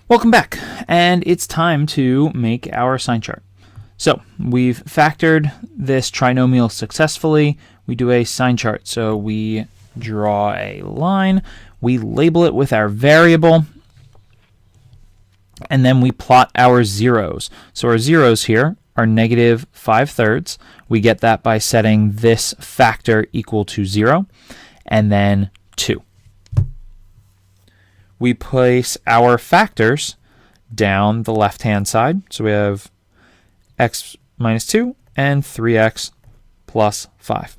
Welcome back, and it's time to make our sign chart. So we've factored this trinomial successfully. We do a sign chart. So we draw a line, we label it with our variable, and then we plot our zeros. So our zeros here are negative 5/3. We get that by setting this factor equal to 0, and then 2. We place our factors down the left-hand side. So we have x minus 2 and 3x plus 5.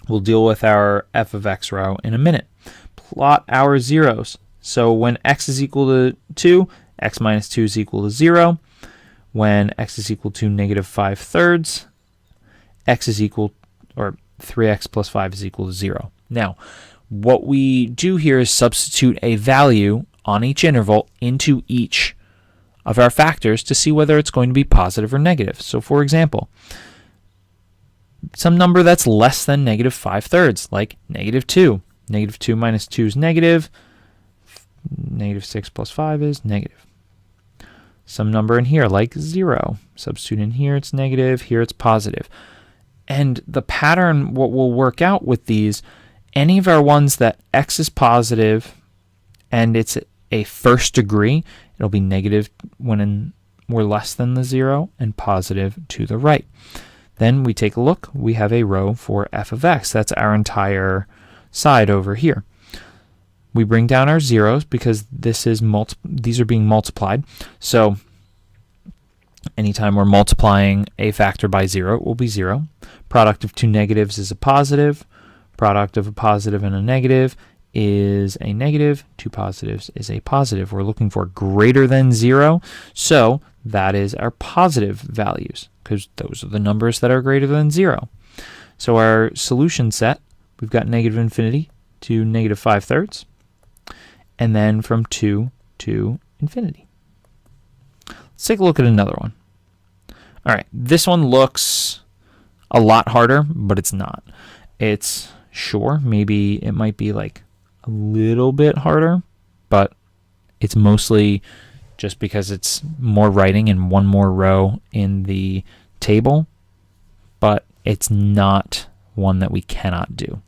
We'll deal with our f of x row in a minute. Plot our zeros. So when x is equal to 2, x minus 2 is equal to 0. When x is equal to negative 5/3, x is equal, or 3x plus 5 is equal to 0. Now, what we do here is substitute a value on each interval into each of our factors to see whether it's going to be positive or negative. So for example, some number that's less than negative 5/3, like negative 2. Negative 2 minus 2 is negative. Negative 6 plus 5 is negative. Some number in here, like 0. Substitute in here, it's negative. Here it's positive. And the pattern, what we'll work out with these, any of our ones that x is positive and it's a first degree, it'll be negative when we're less than the 0 and positive to the right. Then we take a look. We have a row for f of x. That's our entire side over here. We bring down our zeros because this is these are being multiplied. So anytime we're multiplying a factor by 0, it will be 0. Product of two negatives is a positive. Product of a positive and a negative is a negative. Two positives is a positive. We're looking for greater than 0, so that is our positive values because those are the numbers that are greater than 0. So our solution set, we've got negative infinity to negative 5/3, and then from 2 to infinity. Let's take a look at another one. All right, this one looks a lot harder, but it's not. It's sure, maybe it might be like a little bit harder, but it's mostly just because it's more writing and one more row in the table, but it's not one that we cannot do.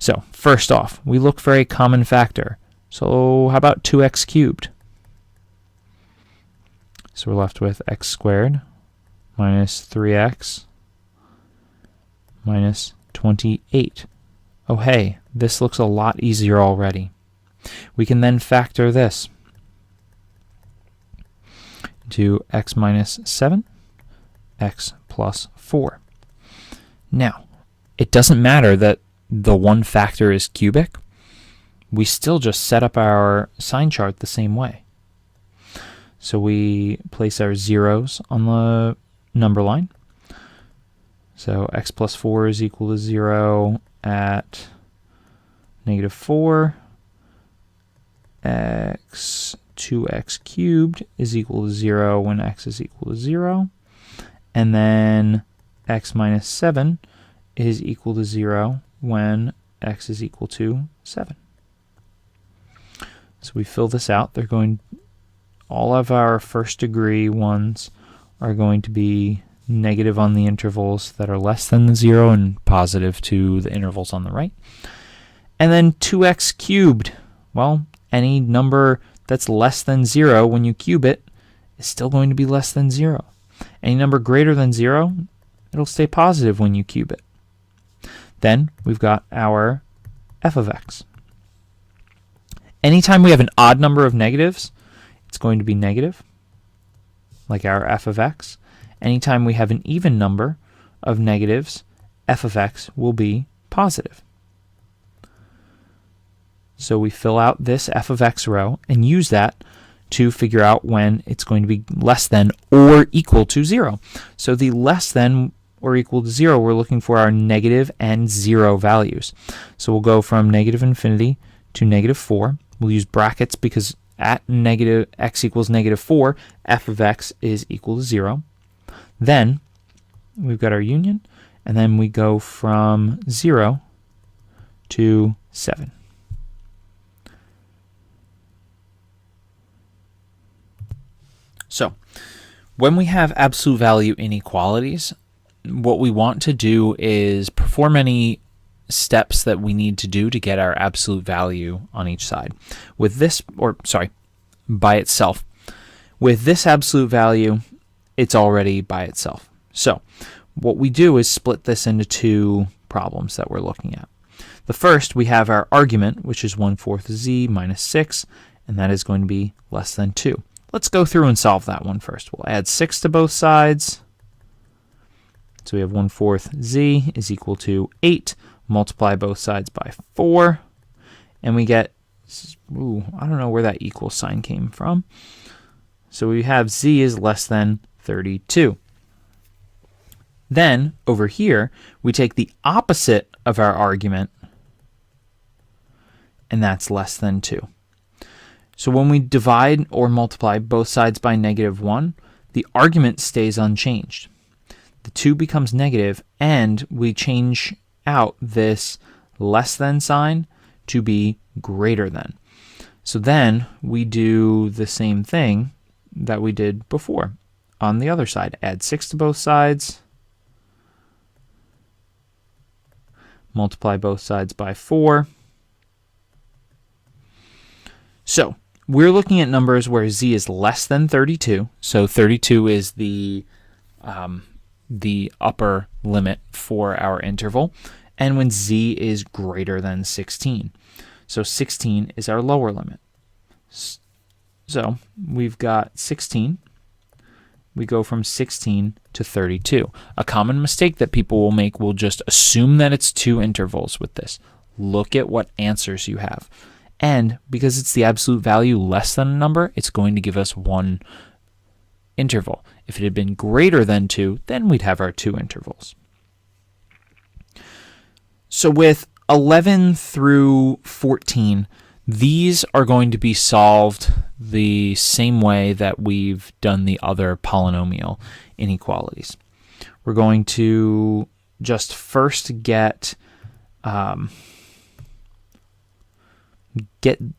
So first off, we look for a common factor. So how about 2x cubed? So we're left with x squared minus 3x minus 28. Oh hey, this looks a lot easier already. We can then factor this to x minus 7, x plus 4. Now, it doesn't matter that the one factor is cubic. We still just set up our sign chart the same way. So we place our zeros on the number line. So x plus 4 is equal to 0 at negative 4. 2x cubed is equal to 0 when x is equal to 0. And then x minus 7 is equal to 0 when x is equal to 7. So we fill this out. All of our first degree ones are going to be negative on the intervals that are less than the 0 and positive to the intervals on the right. And then 2x cubed. Well, any number that's less than 0 when you cube it is still going to be less than 0. Any number greater than 0, it'll stay positive when you cube it. Then we've got our f of x. Anytime we have an odd number of negatives, it's going to be negative, like our f of x. Anytime we have an even number of negatives, f of x will be positive. So we fill out this f of x row and use that to figure out when it's going to be less than or equal to 0. So the less than or equal to 0, we're looking for our negative and 0 values. So we'll go from negative infinity to negative 4. We'll use brackets because at negative x equals negative 4, f of x is equal to 0. Then we've got our union, and then we go from 0 to 7. So when we have absolute value inequalities, what we want to do is perform any steps that we need to do to get our absolute value on each side. With this, by itself. With this absolute value, it's already by itself. So what we do is split this into two problems that we're looking at. The first, we have our argument, which is 1/4 z minus 6, and that is going to be less than 2. Let's go through and solve that one first. We'll add 6 to both sides. So we have 1/4 z is equal to 8. Multiply both sides by 4. And we get, I don't know where that equal sign came from. So we have z is less than 32. Then, over here, we take the opposite of our argument, and that's less than 2. So when we divide or multiply both sides by -1, the argument stays unchanged. The 2 becomes negative, and we change out this less than sign to be greater than. So then we do the same thing that we did before on the other side. Add 6 to both sides. Multiply both sides by 4. So we're looking at numbers where z is less than 32. So 32 is the upper limit for our interval, and when z is greater than 16. So 16 is our lower limit. So we've got 16. We go from 16 to 32. A common mistake that people will make will just assume that it's two intervals with this. Look at what answers you have. And because it's the absolute value less than a number, it's going to give us one interval. If it had been greater than 2, then we'd have our two intervals. So with 11 through 14, these are going to be solved the same way that we've done the other polynomial inequalities. We're going to just first get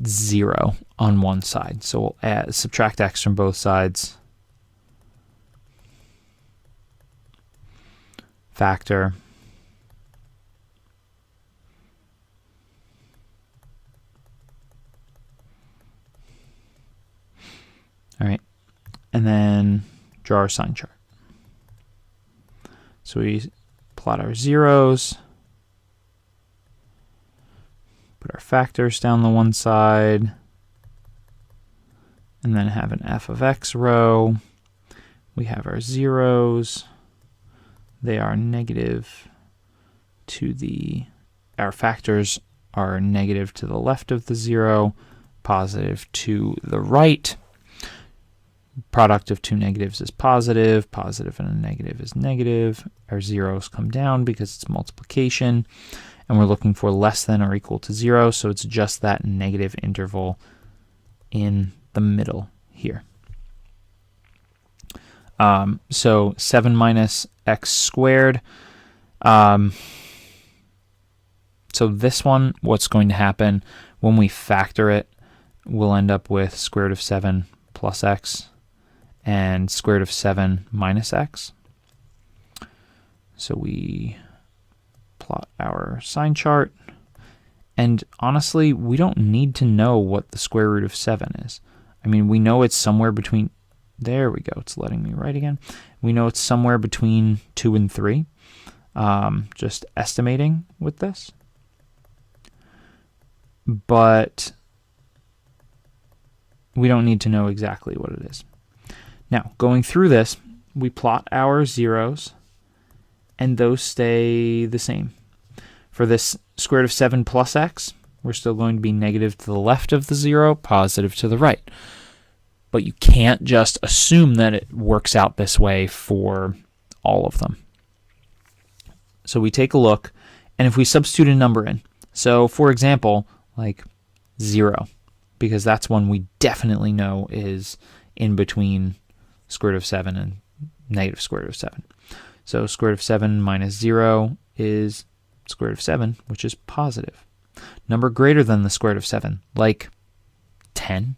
0 on one side. So we'll subtract x from both sides. Factor. All right, and then draw our sign chart. So we plot our zeros, put our factors down the one side, and then have an f of x row. We have our zeros. They are negative to our factors are negative to the left of the 0, positive to the right. Product of two negatives is positive. Positive and a negative is negative. Our zeros come down because it's multiplication. And we're looking for less than or equal to 0, so it's just that negative interval in the middle here. So 7 minus x squared. So this one, what's going to happen when we factor it, we'll end up with square root of 7 plus x. And square root of 7 minus x. So we plot our sign chart. And honestly, we don't need to know what the square root of 7 is. I mean, we know it's somewhere between, there we go, it's letting me write again. We know it's somewhere between 2 and 3. Just estimating with this. But we don't need to know exactly what it is. Now, going through this, we plot our zeros, and those stay the same. For this square root of 7 plus x, we're still going to be negative to the left of the 0, positive to the right. But you can't just assume that it works out this way for all of them. So we take a look, and if we substitute a number in, so for example, like 0, because that's one we definitely know is in between square root of 7 and negative square root of 7. So square root of 7 minus 0 is square root of 7, which is positive. Number greater than the square root of 7, like 10,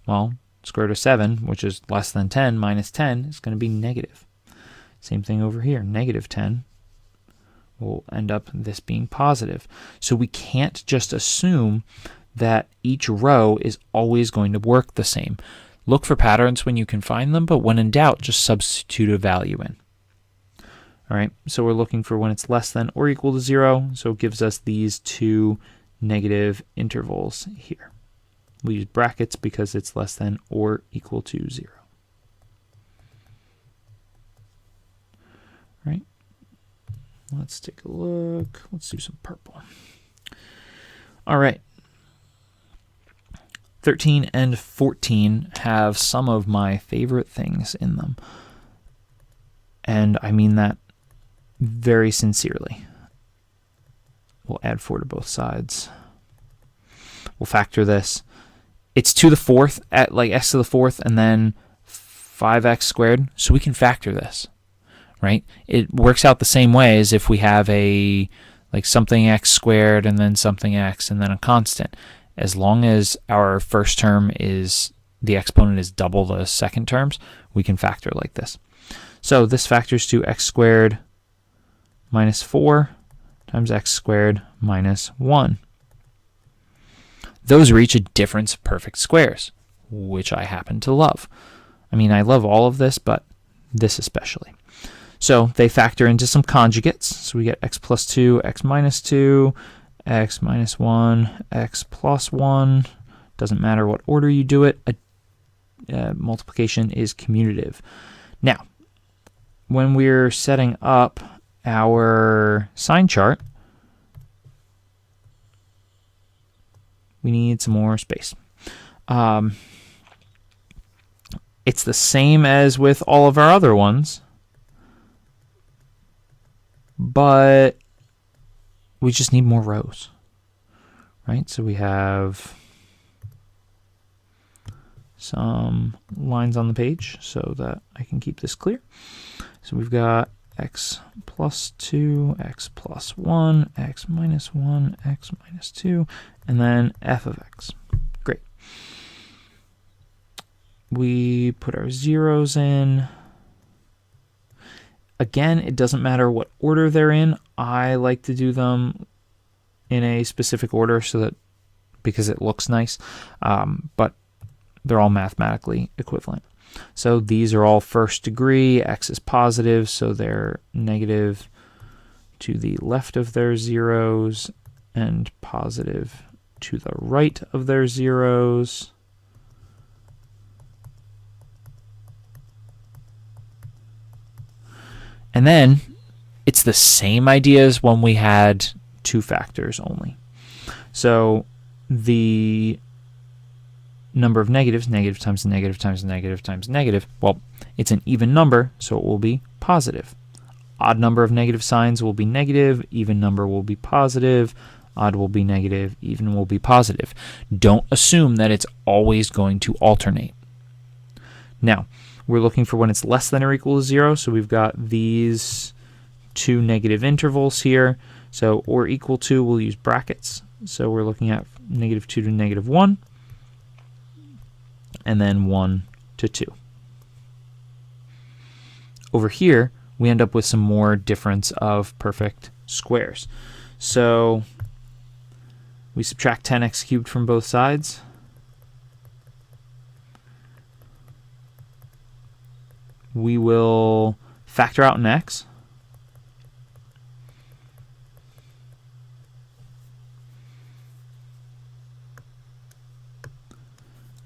well, square root of 7, which is less than 10, minus 10 is going to be negative. Same thing over here. Negative 10 will end up this being positive. So we can't just assume that each row is always going to work the same. Look for patterns when you can find them, but when in doubt, just substitute a value in. All right, so we're looking for when it's less than or equal to 0, so it gives us these two negative intervals here. We use brackets because it's less than or equal to 0. All right, let's take a look. Let's do some purple. All right. 13 and 14 have some of my favorite things in them. And I mean that very sincerely. We'll add 4 to both sides. We'll factor this. It's to the fourth, at like x to the fourth, and then 5x squared. So we can factor this, right? It works out the same way as if we have a like something x squared and then something x and then a constant. As long as our first term is, the exponent is double the second terms, we can factor like this. So this factors to x squared minus 4 times x squared minus 1. Those reach a difference of perfect squares, which I happen to love. I mean, I love all of this, but this especially. So they factor into some conjugates. So we get x plus 2, x minus 2, x minus 1, x plus 1. Doesn't matter what order you do it. Multiplication is commutative. Now, when we're setting up our sign chart, we need some more space. It's the same as with all of our other ones, but we just need more rows, right? So we have some lines on the page so that I can keep this clear. So we've got x plus 2, x plus 1, x minus 1, x minus 2, and then f of x. Great. We put our zeros in. Again, it doesn't matter what order they're in. I like to do them in a specific order so that, because it looks nice, but they're all mathematically equivalent. So these are all first degree. X is positive, so they're negative to the left of their zeros and positive to the right of their zeros. And then it's the same idea as when we had two factors only. So the number of negatives, negative times negative times negative times negative, well, it's an even number, so it will be positive. Odd number of negative signs will be negative, even number will be positive, odd will be negative, even will be positive. Don't assume that it's always going to alternate. Now, we're looking for when it's less than or equal to 0, so we've got these two negative intervals here. So or equal to, we'll use brackets. So we're looking at negative 2 to negative 1, and then 1 to 2. Over here, we end up with some more difference of perfect squares. So we subtract 10x cubed from both sides. We will factor out an x.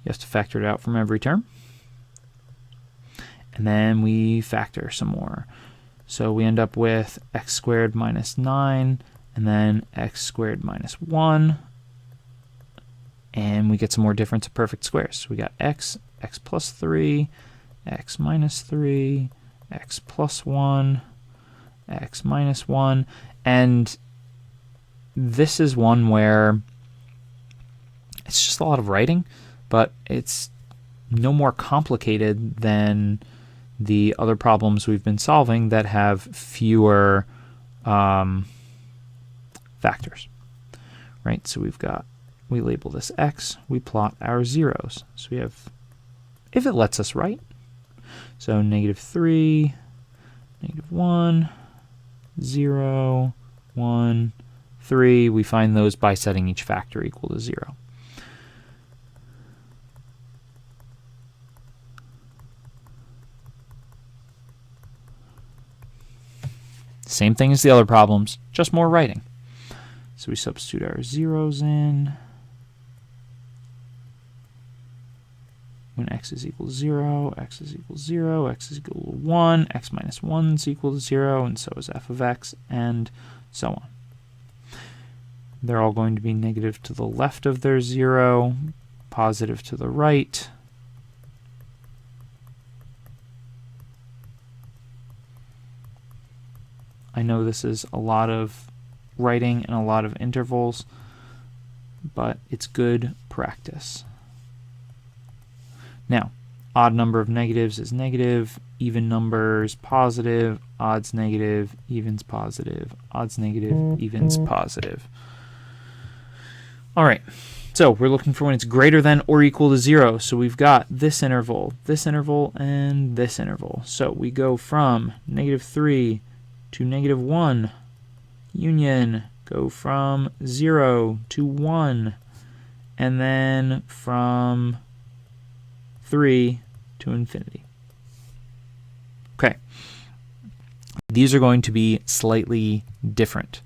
You have to factor it out from every term. And then we factor some more. So we end up with x squared minus 9, and then x squared minus 1. And we get some more difference of perfect squares. So we got x, x plus 3, x minus 3, x plus 1, x minus 1. And this is one where it's just a lot of writing, but it's no more complicated than the other problems we've been solving that have fewer factors, right? So we label this x, we plot our zeros. So we have if it lets us write. So -3, -1, 0, 1, 3. We find those by setting each factor equal to 0. Same thing as the other problems, just more writing. So we substitute our zeros in. When x is equal to 0, x is equal to 0, x is equal to 1, x minus 1 is equal to 0, and so is f of x, and so on. They're all going to be negative to the left of their 0, positive to the right. I know this is a lot of writing and a lot of intervals, but it's good practice. Now, odd number of negatives is negative, even numbers positive, odds negative, evens positive, odds negative, evens positive. All right, so we're looking for when it's greater than or equal to 0. So we've got this interval, and this interval. So we go from -3 to -1, union, go from 0 to 1, and then from 3 to infinity. Okay, these are going to be slightly different.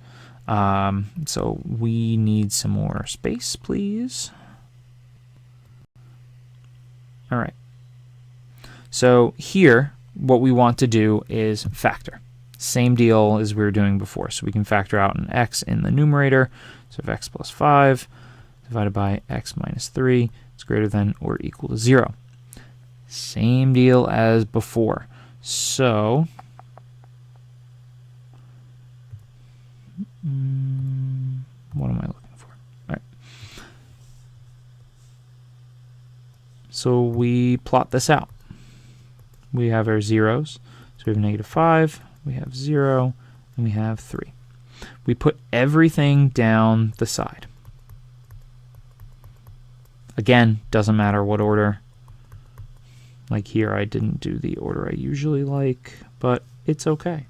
So we need some more space, please. All right. So here, what we want to do is factor. Same deal as we were doing before. So we can factor out an x in the numerator. So if x plus 5 divided by x minus 3 is greater than or equal to 0. Same deal as before. So what am I looking for? All right. So we plot this out. We have our zeros. So we have -5, we have 0, and we have 3. We put everything down the side. Again, doesn't matter what order. Like here, I didn't do the order I usually like, but it's okay.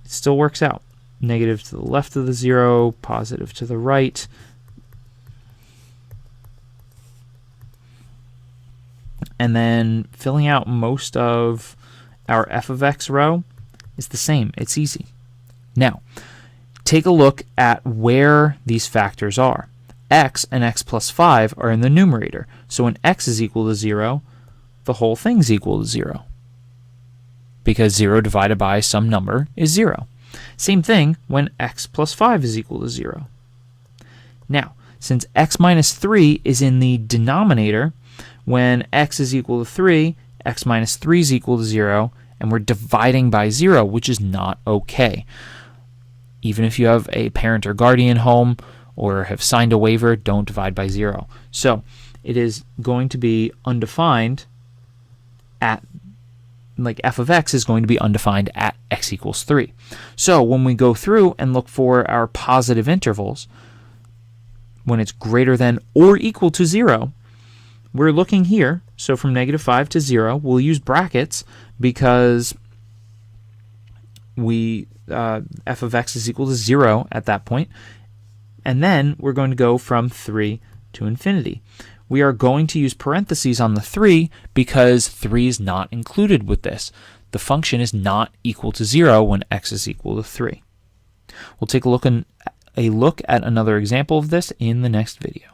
It still works out. Negative to the left of the 0, positive to the right. And then filling out most of our f of x row is the same. It's easy. Now, take a look at where these factors are. X and x plus 5 are in the numerator. So when x is equal to 0, the whole thing's equal to 0. Because 0 divided by some number is 0. Same thing when x plus 5 is equal to 0. Now, since x minus 3 is in the denominator, when x is equal to 3, x minus 3 is equal to 0, and we're dividing by 0, which is not okay. Even if you have a parent or guardian home or have signed a waiver, don't divide by 0. So it is going to be undefined at, like f of x is going to be undefined at x equals 3. So when we go through and look for our positive intervals, when it's greater than or equal to 0, we're looking here. So from -5 to 0, we'll use brackets because we f of x is equal to 0 at that point. And then we're going to go from 3 to infinity. We are going to use parentheses on the 3 because 3 is not included with this. The function is not equal to 0 when x is equal to 3. We'll take a look at another example of this in the next video.